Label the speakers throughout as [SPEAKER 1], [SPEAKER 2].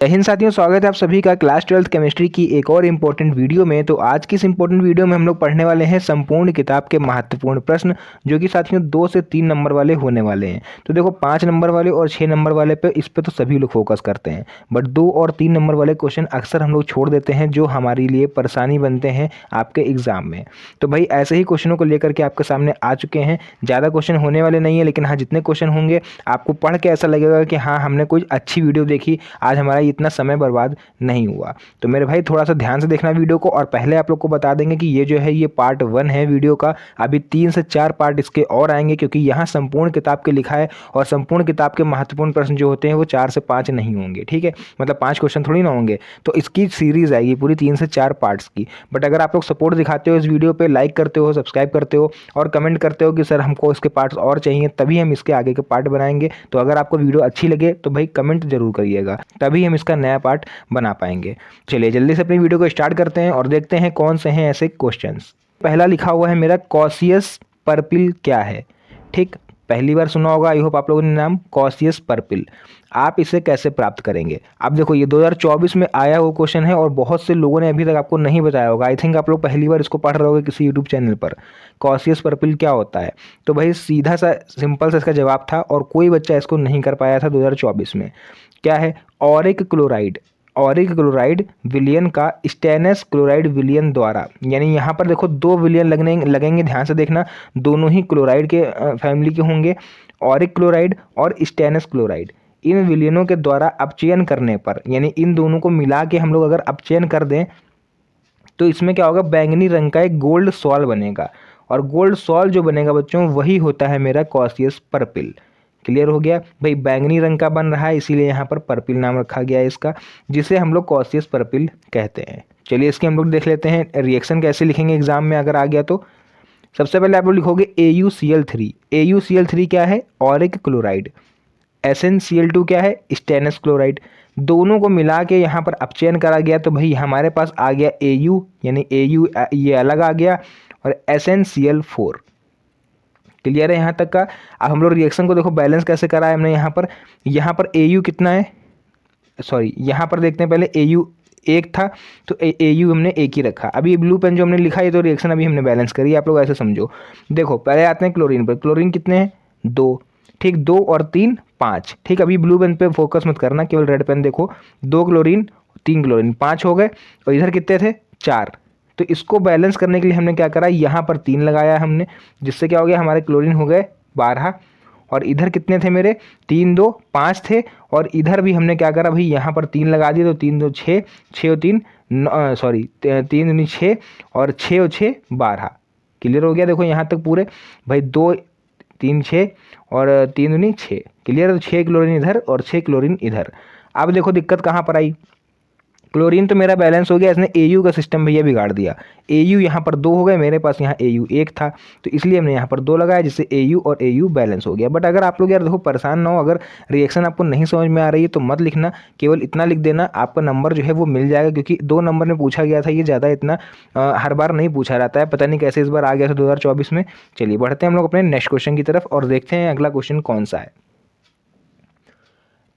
[SPEAKER 1] जय हिंद साथियों, स्वागत है आप सभी का क्लास 12th केमिस्ट्री की एक और इम्पोर्टेंट वीडियो में। तो आज की इस इम्पोर्टेंट वीडियो में हम लोग पढ़ने वाले हैं संपूर्ण किताब के महत्वपूर्ण प्रश्न, जो कि साथियों 2 से 3 नंबर वाले होने वाले हैं। तो देखो 5 नंबर वाले और 6 नंबर वाले पे इस पे तो सभी लोग फोकस करते हैं, बट 2 और 3 नंबर वाले क्वेश्चन अक्सर हम लोग छोड़ देते हैं, जो हमारे लिए परेशानी बनते हैं आपके एग्जाम में। तो भाई ऐसे ही क्वेश्चनों को लेकर के आपके सामने आ चुके हैं। ज़्यादा क्वेश्चन होने वाले नहीं है, लेकिन हाँ जितने क्वेश्चन होंगे आपको पढ़ के ऐसा लगेगा कि हाँ हमने कोई अच्छी वीडियो देखी, आज हमारा इतना समय बर्बाद नहीं हुआ। तो मेरे भाई थोड़ा सा ध्यान से देखना वीडियो को। और पहले आप लोग को बता देंगे कि ये जो है ये पार्ट 1 है वीडियो का। अभी 3 से 4 पार्ट इसके और आएंगे, क्योंकि यहाँ संपूर्ण किताब के लिखा है और संपूर्ण किताब के महत्वपूर्ण प्रश्न जो होते हैं वो 4 से 5 नहीं होंगे, ठीक है। मतलब 5 क्वेश्चन थोड़ी ना होंगे। तो इसकी सीरीज आएगी पूरी 3 से 4 पार्ट्स की। बट अगर आप लोग सपोर्ट दिखाते हो इस वीडियो पे, लाइक करते हो, सब्सक्राइब करते हो और कमेंट करते हो कि सर हमको इसके पार्ट्स और चाहिए, तभी हम इसके आगे के पार्ट बनाएंगे। तो अगर आपको वीडियो अच्छी लगे तो भाई कमेंट जरूर करिएगा, तभी हम इसका नया पार्ट बना पाएंगे। चलिए जल्दी से अपनी वीडियो को स्टार्ट करते हैं और देखते हैं कौन से हैं ऐसे क्वेश्चंस। पहला लिखा हुआ है मेरा, कॉसियस पर्पिल क्या है। ठीक, पहली बार सुना होगा, आई होप आप लोगों ने नाम, कॉसियस पर्पिल। आप इसे कैसे प्राप्त करेंगे। अब देखो ये 2024 में आया हुआ क्वेश्चन है और बहुत से लोगों ने अभी तक आपको नहीं बताया होगा। आई थिंक आप लोग पहली बार इसको पढ़ रहे होगे किसी यूट्यूब चैनल पर। कॉसियस पर्पिल क्या होता है। तो भाई सीधा सा सिंपल सा इसका जवाब था, और कोई बच्चा इसको नहीं कर पाया था 2024 में। क्या है, ऑरिक क्लोराइड। ऑरिक क्लोराइड विलयन का स्टेनस क्लोराइड विलयन द्वारा, यानी यहाँ पर देखो 2 विलयन लगेंगे, ध्यान से देखना। दोनों ही क्लोराइड के फैमिली के होंगे, ऑरिक क्लोराइड और स्टेनस क्लोराइड। इन विलयनों के द्वारा अपचयन करने पर, यानी इन दोनों को मिला के हम लोग अगर अपचयन कर दें तो इसमें क्या होगा, बैंगनी रंग का एक गोल्ड सॉल बनेगा। और गोल्ड सॉल जो बनेगा बच्चों, वही होता है मेरा कॉसियस पर्पिल। क्लियर हो गया भाई, बैंगनी रंग का बन रहा है इसीलिए यहाँ पर पर्पिल नाम रखा गया है इसका, जिसे हम लोग कॉसियस पर्पिल कहते हैं। चलिए इसके हम लोग देख लेते हैं रिएक्शन कैसे लिखेंगे एग्जाम में अगर आ गया तो। सबसे पहले आप लोग लिखोगे AuCl3। AuCl3 क्या है, ऑरिक क्लोराइड। SnCl2 क्या है, स्टेनस क्लोराइड। दोनों को मिला के यहाँ पर अपचयन करा गया, तो भाई हमारे पास आ गया Au, यानी Au ये अलग आ गया, और SnCl4। क्लियर है यहाँ तक का। अब हम लोग रिएक्शन को देखो बैलेंस कैसे करा है हमने। यहाँ पर Au कितना है, सॉरी यहाँ पर देखते हैं पहले। Au एक था तो Au हमने एक ही रखा। अभी ब्लू पेन जो हमने लिखा है तो रिएक्शन अभी हमने बैलेंस करी, आप लोग ऐसे समझो। देखो पहले आते हैं क्लोरीन पर। क्लोरीन कितने हैं, 2। ठीक, 2 और 3 5। ठीक, अभी ब्लू पेन पे फोकस मत करना, केवल रेड पेन देखो। 2 क्लोरीन 3 क्लोरीन 5 हो गए, और इधर कितने थे, 4। तो इसको बैलेंस करने के लिए हमने क्या करा, यहाँ पर 3 लगाया हमने, जिससे क्या हो गया, हमारे क्लोरीन हो गए 12। और इधर कितने थे मेरे, 3 2 5 थे। और इधर भी हमने क्या करा भाई, यहाँ पर 3 लगा दिए, तो 3 2 6, 6 और 3 सॉरी 3 दूनी 6, और 6 और 6 12। क्लियर हो गया, देखो यहाँ तक पूरे भाई। 2 3 6 और 3 दूनी 6। क्लियर है, तो 6 क्लोरीन इधर और 6 क्लोरीन इधर। अब देखो दिक्कत कहाँ पर आई, क्लोरीन तो मेरा बैलेंस हो गया, इसने Au का सिस्टम भैया बिगाड़ दिया। Au यहाँ पर 2 हो गए, मेरे पास यहाँ Au 1 था, तो इसलिए हमने यहाँ पर 2 लगाया, जिससे Au और Au बैलेंस हो गया। बट अगर आप लोग यार देखो परेशान ना हो, अगर रिएक्शन आपको नहीं समझ में आ रही है तो मत लिखना, केवल इतना लिख देना, आपका नंबर जो है वो मिल जाएगा। क्योंकि 2 नंबर में पूछा गया था, ये ज़्यादा इतना हर बार नहीं पूछा रहता है, पता नहीं कैसे इस बार आ गया था 2024 में। चलिए बढ़ते हैं हम लोग अपने नेक्स्ट क्वेश्चन की तरफ और देखते हैं अगला क्वेश्चन कौन सा है।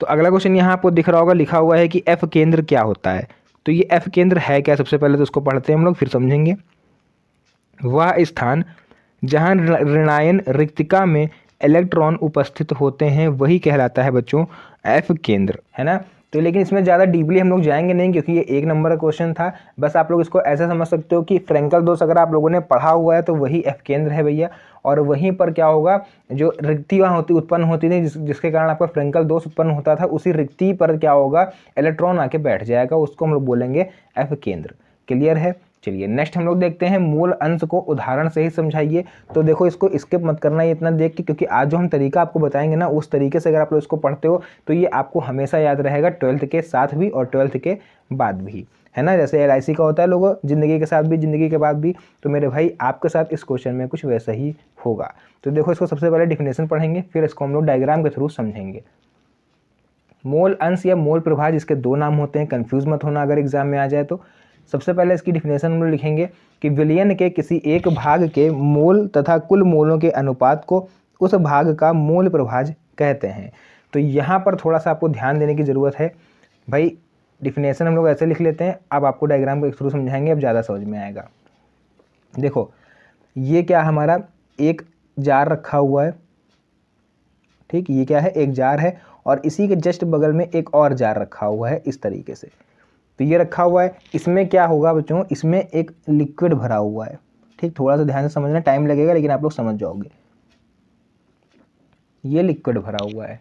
[SPEAKER 1] तो अगला क्वेश्चन यहाँ आपको दिख रहा होगा, लिखा हुआ है कि F केंद्र क्या होता है। तो ये F केंद्र है क्या, सबसे पहले तो उसको पढ़ते हैं हम लोग, फिर समझेंगे। वह स्थान जहाँ ऋणायन रिक्तिका में इलेक्ट्रॉन उपस्थित होते हैं वही कहलाता है बच्चों F केंद्र, है ना। तो लेकिन इसमें ज़्यादा डीपली हम लोग जाएंगे नहीं, क्योंकि ये 1 नंबर का क्वेश्चन था। बस आप लोग इसको ऐसे समझ सकते हो कि फ्रैंकल दोष अगर आप लोगों ने पढ़ा हुआ है तो वही F केंद्र है भैया। और वहीं पर क्या होगा, जो रिक्ति वहाँ उत्पन्न होती थी, जिसके कारण आपका फ्रैंकल दोष उत्पन्न होता था, उसी रिक्ति पर क्या होगा, इलेक्ट्रॉन आके बैठ जाएगा, उसको हम लोग बोलेंगे F केंद्र। क्लियर है। चलिए नेक्स्ट हम लोग देखते हैं, मूल अंश को उदाहरण से ही समझाइए। तो देखो इसको स्किप मत करना ये इतना देख के, क्योंकि आज जो हम तरीका आपको बताएंगे ना, उस तरीके से अगर आप लोग इसको पढ़ते हो तो ये आपको हमेशा याद रहेगा, 12th के साथ भी और 12th के बाद भी, है ना। जैसे LIC का होता है लोगों, जिंदगी के साथ भी जिंदगी के बाद भी, तो मेरे भाई आपके साथ इस क्वेश्चन में कुछ वैसा ही होगा। तो देखो इसको सबसे पहले डिफिनेशन पढ़ेंगे, फिर इसको हम लोग डायग्राम के थ्रू समझेंगे। मोल अंश या मोल प्रभाज, इसके 2 नाम होते हैं, कंफ्यूज मत होना अगर एग्जाम में आ जाए तो। सबसे पहले इसकी डिफिनेशन हम लोग लिखेंगे कि विलयन के किसी एक भाग के मोल तथा कुल मोलों के अनुपात को उस भाग का मोल प्रभाज कहते हैं। तो यहाँ पर थोड़ा सा आपको ध्यान देने की ज़रूरत है भाई। डिफिनेशन हम लोग ऐसे लिख लेते हैं। अब आपको डायग्राम को एक थ्रू समझाएंगे, अब ज़्यादा समझ में आएगा। देखो ये क्या हमारा एक जार रखा हुआ है, ठीक, ये क्या है, एक जार है, और इसी के जस्ट बगल में एक और जार रखा हुआ है इस तरीके से। तो ये रखा हुआ है, इसमें क्या होगा बच्चों, इसमें एक लिक्विड भरा हुआ है, ठीक, थोड़ा सा ध्यान से समझना, टाइम लगेगा लेकिन आप लोग समझ जाओगे। ये लिक्विड भरा हुआ है,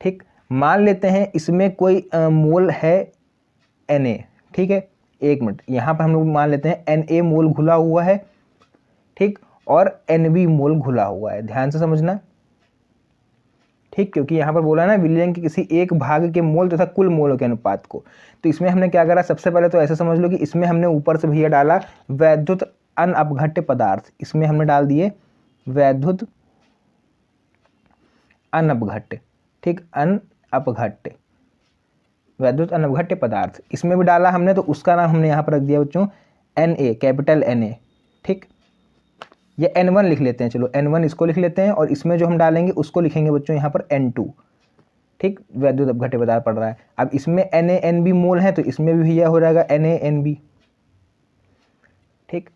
[SPEAKER 1] ठीक। मान लेते हैं इसमें कोई मोल है Na, ठीक है। एक मिनट, यहाँ पर हम लोग मान लेते हैं Na मोल घुला हुआ है, ठीक, और Nb मोल घुला हुआ है, ध्यान से समझना, ठीक, क्योंकि यहाँ पर बोला ना विलयन के किसी एक भाग के मोल तथा कुल मोलों के अनुपात को। तो इसमें हमने क्या करा, सबसे पहले तो ऐसे समझ लो कि इसमें हमने ऊपर से भैया डाला वैद्युत अनअपघट्य पदार्थ, इसमें हमने डाल दिए वैद्युत अनअपघट्य, ठीक, अनअपघट्य, वैद्युत अनअपघट्य पदार्थ इसमें भी डाला हमने, तो उसका नाम हमने यहाँ पर रख दिया बच्चों Na, कैपिटल Na, ठीक। ये N1 लिख लेते हैं, चलो N1 इसको लिख लेते हैं, और इसमें जो हम डालेंगे उसको लिखेंगे बच्चों यहाँ पर N2, ठीक, वैद्युत अपघट्य पदार्थ पड़ रहा है। अब इसमें NaNb मोल है, तो इसमें भी भैया हो जाएगा NaNb, ठीक,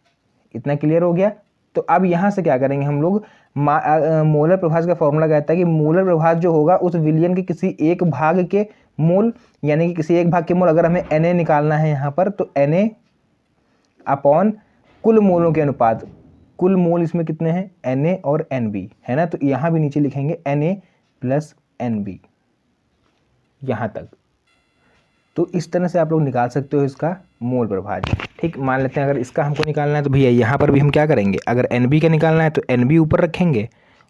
[SPEAKER 1] इतना क्लियर हो गया। तो अब यहाँ से क्या करेंगे हम लोग, मोलर प्रभाज का फॉर्मूला कहता है कि मोलर प्रभाज जो होगा उस विलयन के किसी एक भाग के मोल, यानी कि किसी एक भाग के मोल, अगर हमें Na निकालना है यहाँ पर, तो Na अपॉन कुल मोलों के अनुपात, कुल मोल इसमें कितने हैं, Na और Nb है ना, तो यहाँ भी नीचे लिखेंगे Na प्लस Nb, यहाँ तक। तो इस तरह से आप लोग निकाल सकते हो इसका मोल प्रभाज, ठीक। मान लेते हैं अगर इसका हमको निकालना है तो भैया यहाँ पर भी हम क्या करेंगे, अगर Nb का निकालना है तो Nb ऊपर रखेंगे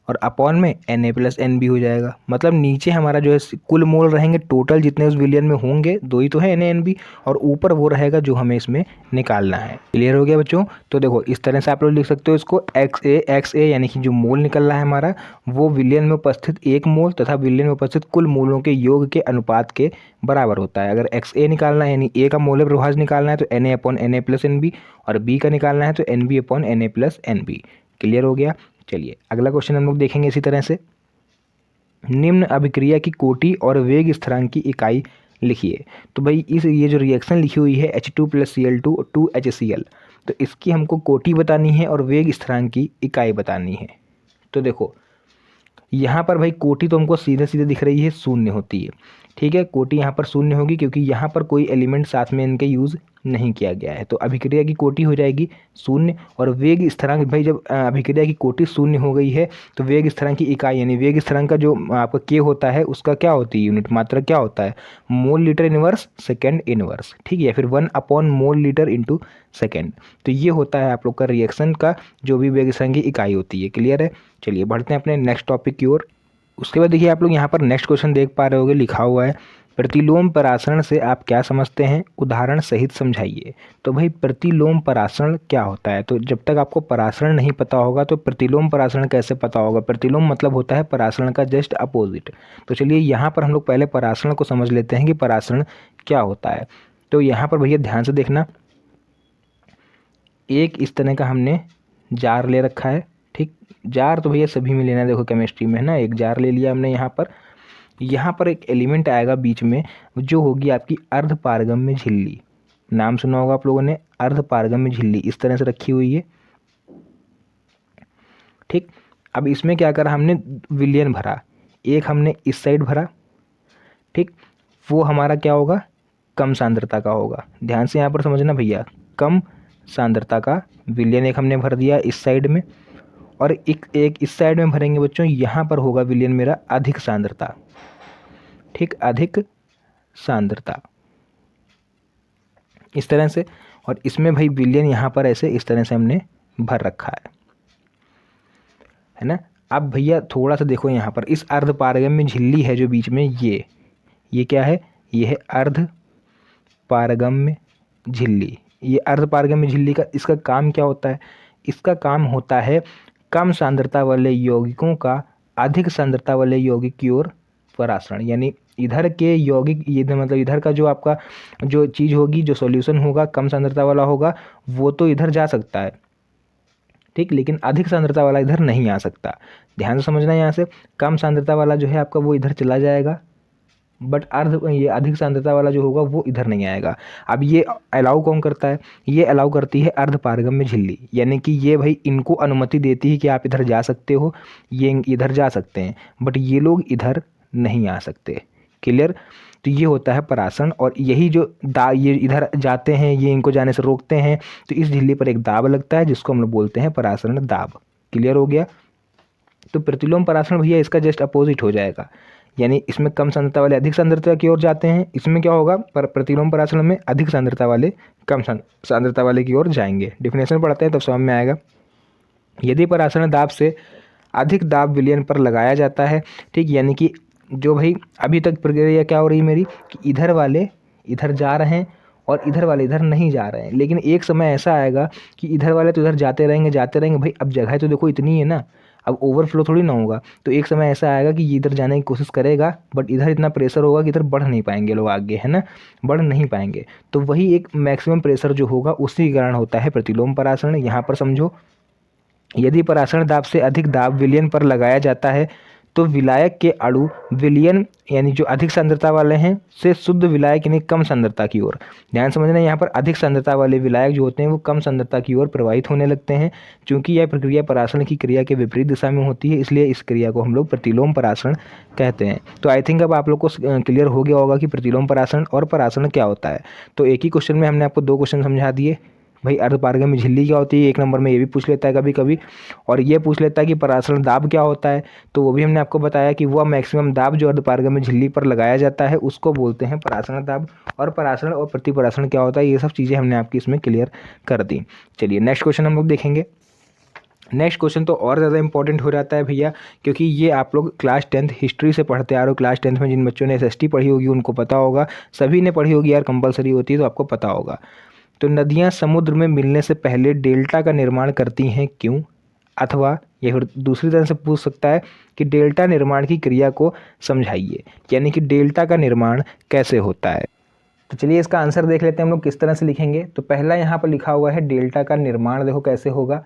[SPEAKER 1] और अपॉन में Na प्लस Nb हो जाएगा। मतलब नीचे हमारा जो है कुल मोल रहेंगे टोटल जितने उस विलियन में होंगे, दो ही तो है Na Nb, और ऊपर वो रहेगा जो हमें इसमें निकालना है। क्लियर हो गया बच्चों। तो देखो इस तरह से आप लोग लिख सकते हो इसको, XA यानी कि जो मोल निकल रहा है हमारा वो विलियन में उपस्थित एक मोल तथा विलियन में उपस्थित कुल मोलों के योग के अनुपात के बराबर होता है। अगर XA निकालना है यानी A का मोलर प्रभाज निकालना है तो Na upon Na plus Nb, और B का निकालना है तो Nb upon Na plus Nb। Clear हो गया। चलिए अगला क्वेश्चन हम लोग देखेंगे इसी तरह से, निम्न अभिक्रिया की कोटि और वेग स्थिरांक की इकाई लिखिए। तो भाई ये जो रिएक्शन लिखी हुई है H2 प्लस Cl2 2HCl, तो इसकी हमको कोटि बतानी है और वेग स्थिरांक की इकाई बतानी है। तो देखो यहाँ पर भाई कोटि तो हमको सीधे सीधे दिख रही है, शून्य होती है, ठीक है। कोटि यहाँ पर शून्य होगी क्योंकि यहाँ पर कोई एलिमेंट साथ में इनके यूज़ नहीं किया गया है, तो अभिक्रिया की कोटि हो जाएगी शून्य। और वेग स्थिरांक, भाई जब अभिक्रिया की कोटि शून्य हो गई है तो वेग स्थिरांक की इकाई यानी वेग स्थिरांक का जो आपका के होता है उसका क्या होती है यूनिट, मात्रा क्या होता है, mole litre inverse second inverse, ठीक है, या फिर 1 upon mole litre into second. तो ये होता है आप लोग का रिएक्शन का जो भी वेग स्थिरांक की इकाई होती है। क्लियर है। चलिए बढ़ते हैं अपने नेक्स्ट टॉपिक की ओर। उसके बाद देखिए आप लोग यहाँ पर नेक्स्ट क्वेश्चन देख पा रहे होगे, लिखा हुआ है प्रतिलोम परासरण से आप क्या समझते हैं, उदाहरण सहित समझाइए। तो भाई प्रतिलोम परासरण क्या होता है, तो जब तक आपको परासरण नहीं पता होगा तो प्रतिलोम परासरण कैसे पता होगा। प्रतिलोम मतलब होता है परासरण का जस्ट अपोजिट। तो चलिए यहाँ पर हम लोग पहले परासरण को समझ लेते हैं कि परासरण क्या होता है। तो यहाँ पर भैया ध्यान से देखना, एक इस तरह का हमने जार ले रखा है, ठीक। जार तो भैया सभी में लेना, देखो केमिस्ट्री में है ना, एक जार ले लिया हमने। यहाँ पर एक एलिमेंट आएगा बीच में जो होगी आपकी अर्धपारगम्य झिल्ली, नाम सुना होगा आप लोगों ने, अर्धपारगम्य झिल्ली इस तरह से रखी हुई है, ठीक। अब इसमें क्या करा हमने, विलयन भरा, एक हमने इस साइड भरा, ठीक, वो हमारा क्या होगा, कम सांद्रता का होगा। ध्यान से यहाँ पर समझना भैया, कम सांद्रता का विलयन एक हमने भर दिया इस साइड में, और एक इस साइड में भरेंगे बच्चों, यहाँ पर होगा विलयन मेरा अधिक सांद्रता, ठीक, अधिक सांद्रता इस तरह से। और इसमें भाई विलयन यहाँ पर ऐसे इस तरह से हमने भर रखा है ना। अब भैया थोड़ा सा देखो यहाँ पर, इस अर्धपारगम्य झिल्ली है जो बीच में, ये क्या है, ये है अर्धपारगम्य झिल्ली। ये अर्धपारगम्य झिल्ली का इसका काम क्या होता है, इसका काम होता है कम सांद्रता वाले यौगिकों का अधिक सांद्रता वाले यौगिक की ओर परासरण, यानी इधर के यौगिक, ये मतलब इधर का जो आपका जो चीज़ होगी, जो सॉल्यूशन होगा कम सांद्रता वाला होगा, वो तो इधर जा सकता है, ठीक, लेकिन अधिक सांद्रता वाला इधर नहीं आ सकता। ध्यान से समझना, यहाँ से कम सांद्रता वाला जो है आपका वो इधर चला जाएगा, बट ये अधिक सांद्रता वाला जो होगा वो इधर नहीं आएगा। अब ये अलाउ कौन करता है? ये अलाउ करती है अर्ध पारगम्य झिल्ली, यानी कि ये भाई इनको अनुमति देती है कि आप इधर जा सकते हो, ये इधर जा सकते हैं, बट ये लोग इधर नहीं आ सकते। क्लियर? तो ये होता है परासरण, और यही जो ये इधर जाते हैं, ये इनको जाने से रोकते हैं, तो इस झिल्ली पर एक दाब लगता है जिसको हम लोग बोलते हैं परासरण दाब। क्लियर हो गया? तो प्रतिलोम परासरण भैया इसका जस्ट अपोजिट हो जाएगा, यानी इसमें कम सांद्रता वाले अधिक सांद्रता की ओर जाते हैं, इसमें क्या होगा, प्रतिलोम परासरण में अधिक सांद्रता वाले कम सांद्रता वाले की ओर जाएंगे। डिफिनेशन पढ़ते हैं तब समझ में आएगा। यदि परासरण दाब से अधिक दाब विलयन पर लगाया जाता है, ठीक, यानी कि जो भाई अभी तक प्रक्रिया क्या हो रही है मेरी, कि इधर वाले इधर जा रहे हैं और इधर वाले इधर नहीं जा रहे हैं, लेकिन एक समय ऐसा आएगा कि इधर वाले तो इधर जाते रहेंगे भाई, अब जगह तो देखो इतनी है ना, अब ओवरफ्लो थोड़ी ना होगा, तो एक समय ऐसा आएगा कि ये इधर जाने की कोशिश करेगा, बट इधर इतना प्रेशर होगा कि इधर बढ़ नहीं पाएंगे लोग आगे, है ना, बढ़ नहीं पाएंगे। तो वही एक मैक्सिमम प्रेशर जो होगा उसी के कारण होता है प्रतिलोम परासरण। यहाँ पर समझो, यदि परासरण दाब से अधिक दाब विलयन पर लगाया जाता है तो विलायक के अणु विलयन यानी जो अधिक सांद्रता वाले हैं से शुद्ध विलायक यानी कम सांद्रता की ओर, ध्यान समझना, यहाँ पर अधिक सांद्रता वाले विलायक जो होते हैं वो कम सांद्रता की ओर प्रवाहित होने लगते हैं। क्योंकि यह प्रक्रिया परासरण की क्रिया के विपरीत दिशा में होती है, इसलिए इस क्रिया को हम लोग प्रतिलोम परासरण कहते हैं। तो आई थिंक अब आप लोग को क्लियर हो गया होगा कि प्रतिलोम परासरण और परासरण क्या होता है। तो एक ही क्वेश्चन में हमने आपको 2 क्वेश्चन समझा दिए। भाई अर्धपारगम्य झिल्ली क्या होती है, 1 नंबर में ये भी पूछ लेता है कभी कभी, और ये पूछ लेता है कि परासरण दाब क्या होता है, तो वो भी हमने आपको बताया कि वह मैक्सिमम दाब जो अर्धपारगम्य झिल्ली पर लगाया जाता है उसको बोलते हैं परासरण दाब। और परासरण और प्रतिपरासरण क्या होता है, ये सब चीज़ें हमने आपकी इसमें क्लियर कर दी। चलिए नेक्स्ट क्वेश्चन हम लोग देखेंगे। नेक्स्ट क्वेश्चन तो और ज़्यादा इंपॉर्टेंट हो जाता है भैया, क्योंकि ये आप लोग क्लास 10th हिस्ट्री से पढ़ते आ रहे हो। क्लास 10th में जिन बच्चों ने SST पढ़ी होगी उनको पता होगा, सभी ने पढ़ी होगी यार, कंपलसरी होती है तो आपको पता होगा। तो नदियाँ समुद्र में मिलने से पहले डेल्टा का निर्माण करती हैं क्यों? अथवा ये फिर दूसरी तरह से पूछ सकता है कि डेल्टा निर्माण की क्रिया को समझाइए, यानी कि डेल्टा का निर्माण कैसे होता है। तो चलिए इसका आंसर देख लेते हैं हम लोग किस तरह से लिखेंगे। तो पहला यहाँ पर लिखा हुआ है डेल्टा का निर्माण, देखो कैसे होगा।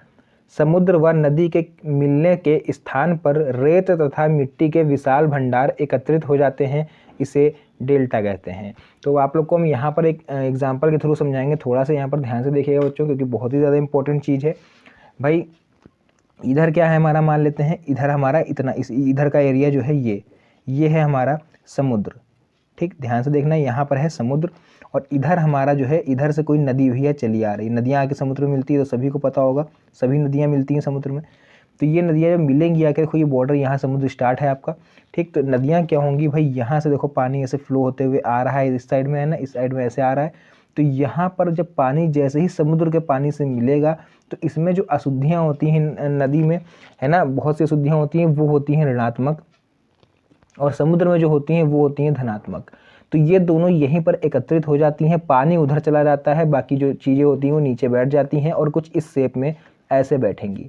[SPEAKER 1] समुद्र व नदी के मिलने के स्थान पर रेत तथा मिट्टी के विशाल भंडार एकत्रित हो जाते हैं, इसे डेल्टा कहते हैं। तो आप लोग को हम यहाँ पर एक एग्जांपल के थ्रू समझाएंगे, थोड़ा सा यहाँ पर ध्यान से देखिएगा बच्चों, क्योंकि बहुत ही ज़्यादा इंपॉर्टेंट चीज़ है। भाई इधर क्या है हमारा, मान लेते हैं इधर हमारा इतना, इस इधर का एरिया जो है ये है हमारा समुद्र, ठीक, ध्यान से देखना, यहाँ पर है समुद्र, और इधर हमारा जो है, इधर से कोई नदी हुई है चली आ रही, नदियाँ आके समुद्र में मिलती है, तो सभी को पता होगा सभी नदियाँ मिलती हैं समुद्र में। तो ये नदियाँ जब मिलेंगी आकर, देखो ये बॉर्डर यहाँ समुद्र स्टार्ट है आपका, ठीक। तो नदियाँ क्या होंगी भाई, यहाँ से देखो पानी ऐसे फ्लो होते हुए आ रहा है, इस साइड में है ना, इस साइड में ऐसे आ रहा है। तो यहाँ पर जब पानी जैसे ही समुद्र के पानी से मिलेगा तो इसमें जो अशुद्धियाँ होती हैं नदी में, है ना, बहुत सी अशुद्धियाँ होती हैं, वो होती हैं ऋणात्मक, और समुद्र में जो होती हैं वो होती हैं धनात्मक। तो ये दोनों यहीं पर एकत्रित हो जाती हैं, पानी उधर चला जाता है, बाकी जो चीज़ें होती हैं वो नीचे बैठ जाती हैं, और कुछ इस शेप में ऐसे बैठेंगी,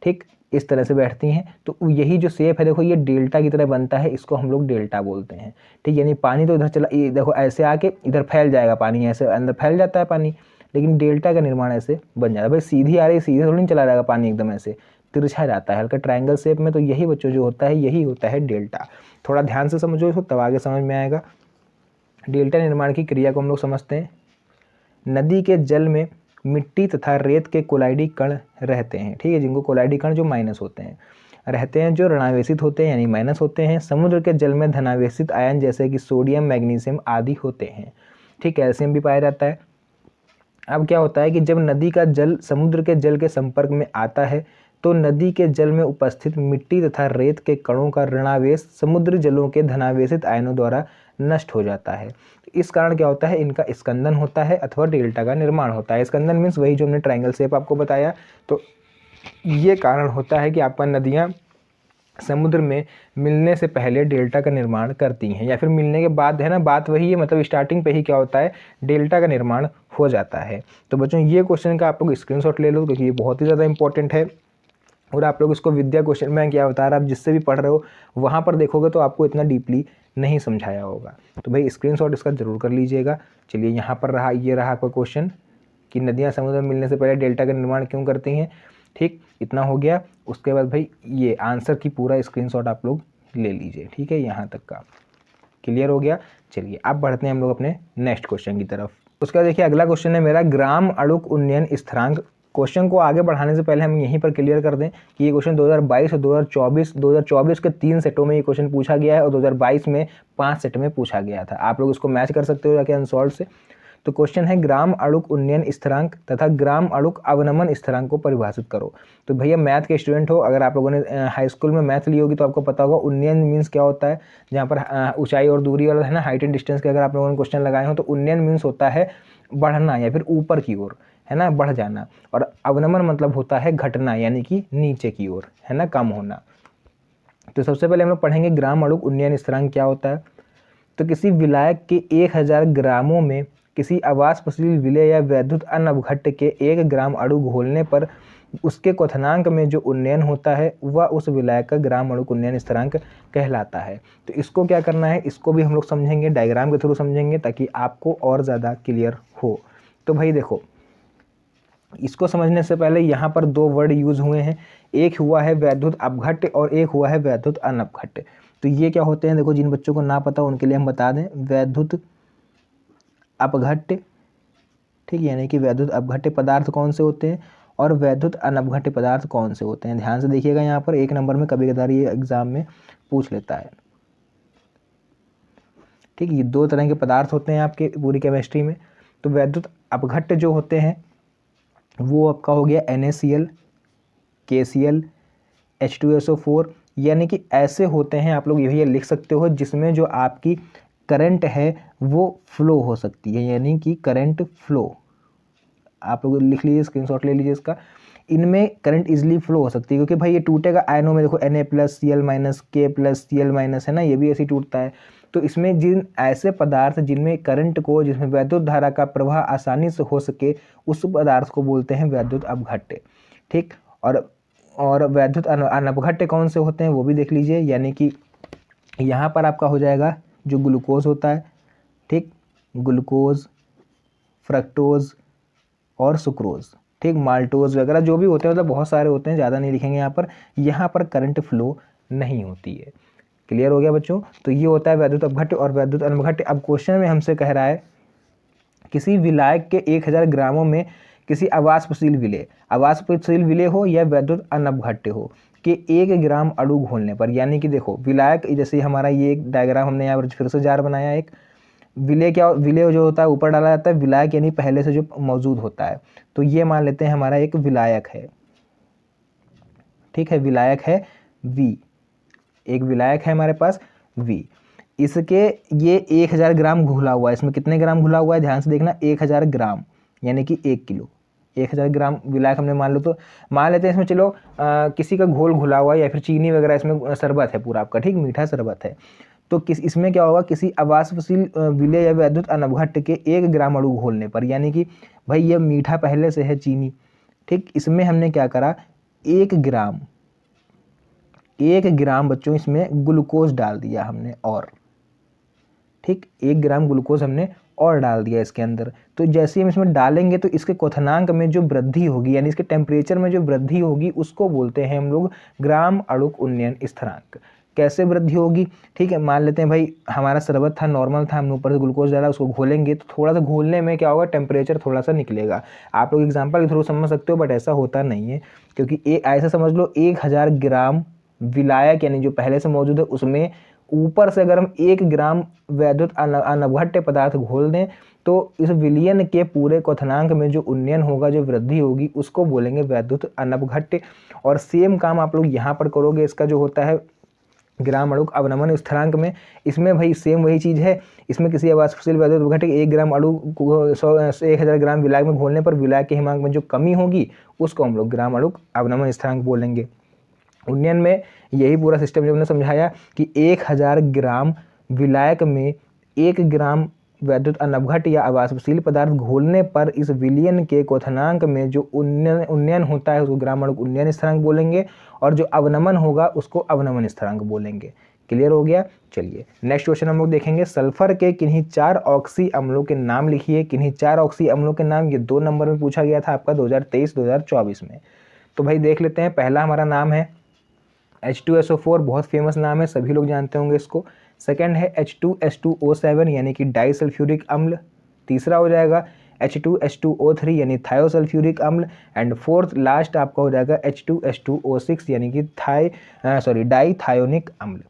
[SPEAKER 1] ठीक, इस तरह से बैठती हैं। तो यही जो शेप है देखो, ये डेल्टा की तरह बनता है, इसको हम लोग डेल्टा बोलते हैं, ठीक। यानी पानी तो इधर चला, ये देखो ऐसे आके इधर फैल जाएगा पानी, ऐसे अंदर फैल जाता है पानी, लेकिन डेल्टा का निर्माण ऐसे बन जाता है। भाई सीधी आ रही, सीधे थोड़ी नहीं चला जाएगा पानी, एकदम ऐसे तिरछा जाता है, हल्का ट्रायंगल शेप में। तो यही बच्चों जो होता है, यही होता है डेल्टा। थोड़ा ध्यान से समझो इसको, तब आगे समझ में आएगा। डेल्टा निर्माण की क्रिया को हम लोग समझते हैं। नदी के जल में मिट्टी तथा रेत के कोलाइडी कण रहते हैं, ठीक है, जिनको कोलाइडी कण जो माइनस होते हैं रहते हैं, जो ऋणावेशित होते हैं यानी माइनस होते हैं। समुद्र के जल में धनावेशित आयन जैसे कि सोडियम, मैग्नीशियम आदि होते हैं, ठीक, कैल्शियम भी पाया जाता है। अब क्या होता है कि जब नदी का जल समुद्र के जल के संपर्क में आता है तो नदी के जल में उपस्थित मिट्टी तथा रेत के कणों का ऋणावेश समुद्री जलों के धनावेशित आयनों द्वारा नष्ट हो जाता है। इस कारण क्या होता है, इनका स्कंदन होता है अथवा डेल्टा का निर्माण होता है। स्कंदन मीन्स वही जो हमने ट्रायंगल शेप आपको बताया। तो ये कारण होता है कि आपका नदियाँ समुद्र में मिलने से पहले डेल्टा का निर्माण करती हैं, या फिर मिलने के बाद, है ना, बात वही है, मतलब स्टार्टिंग पे ही क्या होता है, डेल्टा का निर्माण हो जाता है। तो बच्चों ये क्वेश्चन का आप लोग स्क्रीनशॉट ले लो, क्योंकि ये बहुत ही ज़्यादा इंपॉर्टेंट है, और आप लोग इसको विद्या क्वेश्चन में क्या बता रहा है, आप जिससे भी पढ़ रहे हो वहाँ पर देखोगे तो आपको इतना डीपली नहीं समझाया होगा। तो भाई स्क्रीनशॉट इसका ज़रूर कर लीजिएगा। चलिए यहाँ पर रहा, ये रहा आपका क्वेश्चन कि नदियाँ समुद्र में मिलने से पहले डेल्टा का निर्माण क्यों करती हैं, ठीक, इतना हो गया। उसके बाद भाई ये आंसर की पूरा स्क्रीनशॉट आप लोग ले लीजिए, ठीक है, यहाँ तक का। क्लियर हो गया। चलिए अब बढ़ते हैं हम लोग अपने नेक्स्ट क्वेश्चन की तरफ। उसका देखिए अगला क्वेश्चन है मेरा ग्राम अणुक उन्नयन स्थिरांक। क्वेश्चन को आगे बढ़ाने से पहले हम यहीं पर क्लियर कर दें कि ये क्वेश्चन 2022 और 2024 के 3 सेटों में ये क्वेश्चन पूछा गया है और 2022 में 5 सेट में पूछा गया था। आप लोग इसको मैच कर सकते हो जाके अनसॉल्व से। तो क्वेश्चन है ग्राम अणुक उन्नयन स्थिरांक तथा ग्राम अणुक अवनमन स्थिरांक को परिभाषित करो। तो भैया मैथ के स्टूडेंट हो, अगर आप लोगों ने हाई स्कूल में मैथ ली होगी तो आपको पता होगा उन्नयन मीन्स क्या होता है। जहाँ पर ऊंचाई और दूरी वाला है ना, हाइट एंड डिस्टेंस के अगर आप लोगों ने क्वेश्चन लगाए हो तो उन्नयन मीन्स होता है बढ़ना या फिर ऊपर की ओर, है ना, बढ़ जाना। और अवनमन मतलब होता है घटना यानी कि नीचे की ओर, है ना, कम होना। तो सबसे पहले हम लोग पढ़ेंगे ग्राम अणुक उन्नयन स्थिरांक क्या होता है। तो किसी विलायक के 1000 ग्रामों में किसी अवाष्पशील विलेय या वैद्युत अनवघट्य के 1 ग्राम अणु घोलने पर उसके क्वथनांक में जो उन्नयन होता है वह उस विलायक का ग्राम अणुक उन्नयन स्थिरांक कहलाता है। तो इसको क्या करना है, इसको भी हम लोग समझेंगे, डायग्राम के थ्रू समझेंगे ताकि आपको और ज़्यादा क्लियर हो। तो भाई देखो, इसको समझने से पहले यहाँ पर 2 वर्ड यूज हुए हैं, एक हुआ है वैद्युत अपघट्य और एक हुआ है वैद्युत अनपघट्य। तो ये क्या होते हैं, देखो जिन बच्चों को ना पता उनके लिए हम बता दें। वैद्युत अपघट्य, ठीक, यानी कि वैद्युत अपघट्य पदार्थ कौन से होते हैं और वैद्युत अनपघट्य पदार्थ कौन से होते हैं। ध्यान से देखिएगा, यहाँ पर 1 नंबर में कभी कदार ये एग्जाम में पूछ लेता है। ठीक, ये 2 तरह के पदार्थ होते हैं आपके पूरी केमिस्ट्री में। तो वैद्युत अपघट्य जो होते हैं वो आपका हो गया NaCl, KCl, H2SO4, यानी कि ऐसे होते हैं, आप लोग यही लिख सकते हो, जिसमें जो आपकी करंट है वो फ्लो हो सकती है, यानी कि करंट फ्लो। आप लोग लिख लीजिए, स्क्रीनशॉट ले लीजिए इसका। इनमें करंट इजीली फ्लो हो सकती है क्योंकि भाई ये टूटेगा आयनों में, देखो Na+Cl- K+Cl- है ना, ये भी ऐसे टूटता है। तो इसमें जिन ऐसे पदार्थ जिनमें करंट को, जिसमें वैद्युत धारा का प्रवाह आसानी से हो सके, उस पदार्थ को बोलते हैं वैद्युत अपघट्य। ठीक, और वैद्युत अनपघट्य कौन से होते हैं वो भी देख लीजिए, यानी कि यहाँ पर आपका हो जाएगा जो ग्लूकोज होता है, ठीक, ग्लूकोज, फ्रक्टोज और सुक्रोज, ठीक, माल्टोज वगैरह जो भी होते हैं, मतलब बहुत सारे होते हैं, ज़्यादा नहीं लिखेंगे यहाँ पर। यहाँ पर करंट फ्लो नहीं होती है। क्लियर हो गया बच्चों। तो ये होता है वैद्युत अपघट्य और वैद्युत अनपघट्य। अब क्वेश्चन में हमसे कह रहा है किसी विलायक के 1000 ग्रामों में किसी अवाष्पशील विलेय हो या वैद्युत अनपघट्य हो कि 1 ग्राम अणु घोलने पर, यानी कि देखो विलायक, जैसे हमारा ये एक डायग्राम हमने यहाँ पर फिर से जार बनाया, एक विलेय जो होता है ऊपर डाला जाता है, विलायक यानी पहले से जो मौजूद होता है। तो ये मान लेते हैं हमारा एक विलायक है, ठीक है, विलायक है V, एक विलायक है हमारे पास V। इसके ये 1000 ग्राम घुला हुआ है, इसमें कितने ग्राम घुला हुआ है ध्यान से देखना, 1000 ग्राम यानी कि 1 किलो। 1000 ग्राम विलायक हमने मान लो, तो मान लेते हैं इसमें चलो किसी का घोल घुला हुआ है या फिर चीनी वगैरह, इसमें शरबत है पूरा आपका, ठीक, मीठा शरबत है। तो इसमें क्या होगा, किसी अवाष्पशील विलेय या वैद्युत अनपघट्य के 1 ग्राम अणु घोलने पर, यानी कि भाई ये मीठा पहले से है चीनी, ठीक, इसमें हमने क्या करा, 1 ग्राम बच्चों इसमें ग्लूकोज डाल दिया हमने, और ठीक 1 ग्राम ग्लूकोज हमने और डाल दिया इसके अंदर। तो जैसे हम इसमें डालेंगे तो इसके क्वथनांक में जो वृद्धि होगी, यानी इसके टेम्परेचर में जो वृद्धि होगी, उसको बोलते हैं हम लोग ग्राम अणुक उन्नयन स्थिरांक। कैसे वृद्धि होगी, ठीक है, मान लेते हैं भाई हमारा शरबत था, नॉर्मल था, हमने ऊपर से ग्लूकोज डाला, उसको घोलेंगे तो थोड़ा सा घोलने में क्या होगा, टेम्परेचर थोड़ा सा निकलेगा। आप लोग एग्जाम्पल के थ्रू समझ सकते हो, बट ऐसा होता नहीं है, क्योंकि ऐसा समझ लो 1000 ग्राम विलायक यानी जो पहले से मौजूद है उसमें ऊपर से अगर हम 1 ग्राम वैद्युत अनपघट्य पदार्थ घोल दें तो इस विलयन के पूरे क्वथनांक में जो उन्नयन होगा, जो वृद्धि होगी, उसको बोलेंगे वैद्युत अनपघट्य। और सेम काम आप लोग यहाँ पर करोगे, इसका जो होता है ग्राम अणुक अवनमन स्थिरांक में, इसमें भाई सेम वही चीज़ है। इसमें किसी अवाष्पशील वैद्युत अपघट्य 1 ग्राम अणु 1000 ग्राम विलायक में घोलने पर विलायक के हिमांक में जो कमी होगी उसको हम लोग ग्राम अणुक अवनमन स्थिरांक बोलेंगे। उन्नयन में यही पूरा सिस्टम जो हमने समझाया कि 1000 ग्राम विलायक में 1 ग्राम वैद्युत अनपघट्य या अवाष्पशील पदार्थ घोलने पर इस विलयन के क्वथनांक में जो उन्नयन होता है उसको ग्राम अणुक उन्नयन स्थिरांक बोलेंगे, और जो अवनमन होगा उसको अवनमन स्थिरांक बोलेंगे। क्लियर हो गया। चलिए नेक्स्ट क्वेश्चन हम लोग देखेंगे, सल्फर के किन्हीं 4 ऑक्सी अम्लों के नाम लिखिए। किन्हीं 4 ऑक्सी अम्लों के नाम, ये 2 नंबर में पूछा गया था आपका 2023-2024 में। तो भाई देख लेते हैं, पहला हमारा नाम है H2SO4, बहुत फेमस नाम है, सभी लोग जानते होंगे इसको, सेकेंड है H2S2O7 यानी कि डाइसल्फ्यूरिक अम्ल। तीसरा हो जाएगा H2H2O3 यानी थायोसल्फ्यूरिक अम्ल। एंड फोर्थ लास्ट आपका हो जाएगा H2H2O6 यानी कि डाईथायोनिक अम्ल।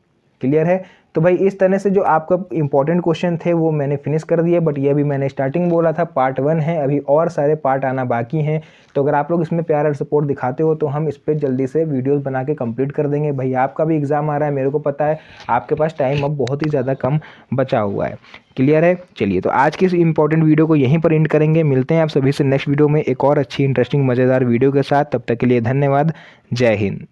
[SPEAKER 1] क्लियर है। तो भाई इस तरह से जो आपका इंपॉर्टेंट क्वेश्चन थे वो मैंने फिनिश कर दिए, बट ये अभी मैंने स्टार्टिंग बोला था पार्ट 1 है, अभी और सारे पार्ट आना बाकी हैं। तो अगर आप लोग इसमें प्यार और सपोर्ट दिखाते हो तो हम इस पर जल्दी से वीडियोस बना के कंप्लीट कर देंगे। भाई आपका भी एग्जाम आ रहा है, मेरे को पता है, आपके पास टाइम अब बहुत ही ज़्यादा कम बचा हुआ है। क्लियर है। चलिए तो आज की इस इंपॉर्टेंट वीडियो को यहीं पर एंड करेंगे। मिलते हैं आप सभी से नेक्स्ट वीडियो में एक और अच्छी इंटरेस्टिंग मज़ेदार वीडियो के साथ। तब तक के लिए धन्यवाद। जय हिंद।